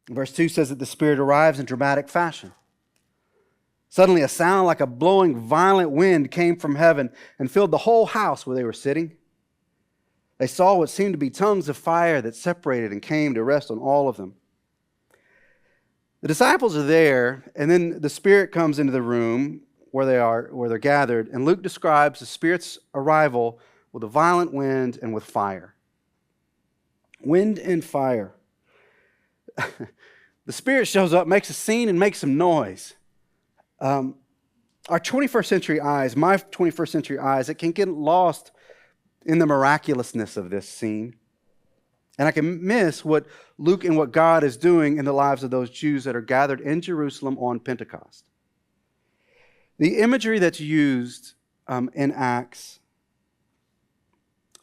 Verse 2 says that the Spirit arrives in dramatic fashion. Suddenly a sound like a blowing violent wind came from heaven and filled the whole house where they were sitting. They saw what seemed to be tongues of fire that separated and came to rest on all of them. The disciples are there, and then the Spirit comes into the room where they're gathered, and Luke describes the Spirit's arrival with a violent wind and with fire. Wind and fire. The Spirit shows up, makes a scene, and makes some noise. Our 21st century eyes, my 21st century eyes, it can get lost in the miraculousness of this scene. And I can miss what Luke and what God is doing in the lives of those Jews that are gathered in Jerusalem on Pentecost. The imagery that's used in Acts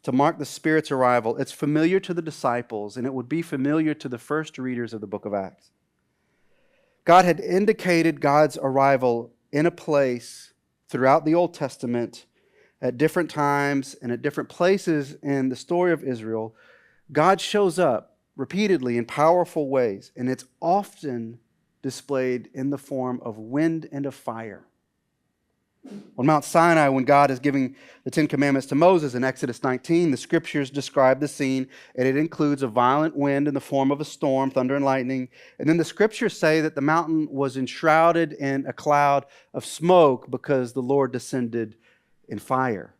to mark the Spirit's arrival, it's familiar to the disciples, and it would be familiar to the first readers of the book of Acts. God had indicated God's arrival in a place throughout the Old Testament at different times and at different places in the story of Israel. God shows up repeatedly in powerful ways, and it's often displayed in the form of wind and of fire. On Mount Sinai, when God is giving the Ten Commandments to Moses in Exodus 19, the Scriptures describe the scene, and it includes a violent wind in the form of a storm, thunder and lightning. And then the Scriptures say that the mountain was enshrouded in a cloud of smoke because the Lord descended in fire.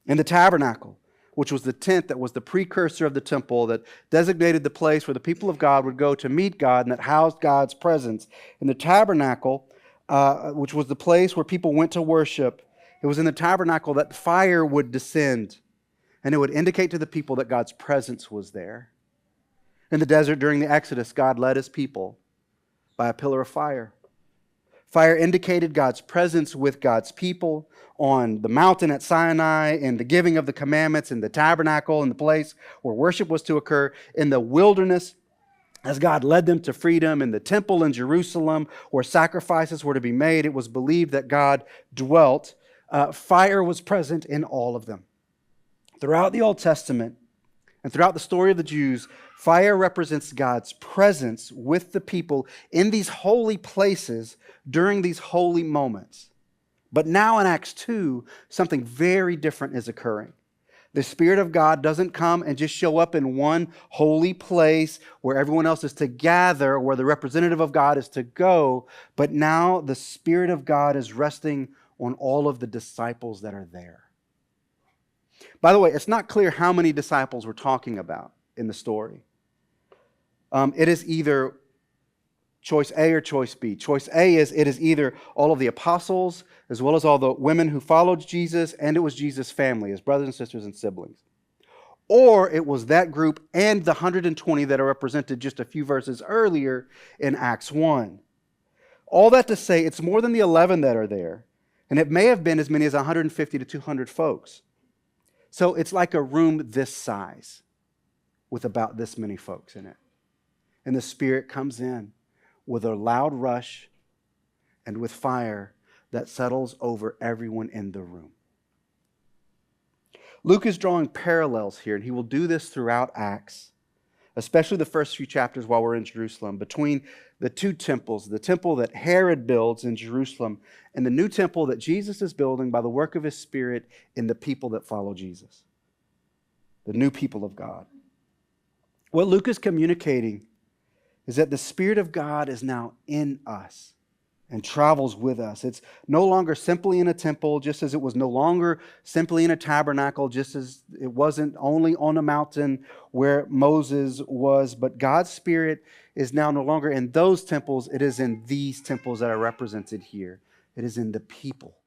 In the tabernacle, which was the tent that was the precursor of the temple, that designated the place where the people of God would go to meet God and that housed God's presence. In the tabernacle, which was the place where people went to worship, it was in the tabernacle that fire would descend, and it would indicate to the people that God's presence was there. In the desert during the Exodus, God led His people by a pillar of fire. Fire indicated God's presence with God's people on the mountain at Sinai, in the giving of the commandments, in the tabernacle, in the place where worship was to occur, in the wilderness, as God led them to freedom, in the temple in Jerusalem, where sacrifices were to be made. It was believed that God dwelt. Fire was present in all of them. Throughout the Old Testament and throughout the story of the Jews, fire represents God's presence with the people in these holy places during these holy moments. But now in Acts 2, something very different is occurring. The Spirit of God doesn't come and just show up in one holy place where everyone else is to gather, where the representative of God is to go, but now the Spirit of God is resting on all of the disciples that are there. By the way, it's not clear how many disciples we're talking about in the story. It is either choice A or choice B. Choice A is it is either all of the apostles as well as all the women who followed Jesus, and it was Jesus' family, his brothers and sisters and siblings. Or it was that group and the 120 that are represented just a few verses earlier in Acts 1. All that to say, it's more than the 11 that are there, and it may have been as many as 150 to 200 folks. So it's like a room this size with about this many folks in it. And the Spirit comes in with a loud rush and with fire that settles over everyone in the room. Luke is drawing parallels here, and he will do this throughout Acts, especially the first few chapters while we're in Jerusalem, between the two temples, the temple that Herod builds in Jerusalem and the new temple that Jesus is building by the work of His Spirit in the people that follow Jesus, the new people of God. What Luke is communicating is that the Spirit of God is now in us and travels with us. It's no longer simply in a temple, just as it was no longer simply in a tabernacle, just as it wasn't only on a mountain where Moses was, but God's Spirit is now no longer in those temples. It is in these temples that are represented here. It is in the people.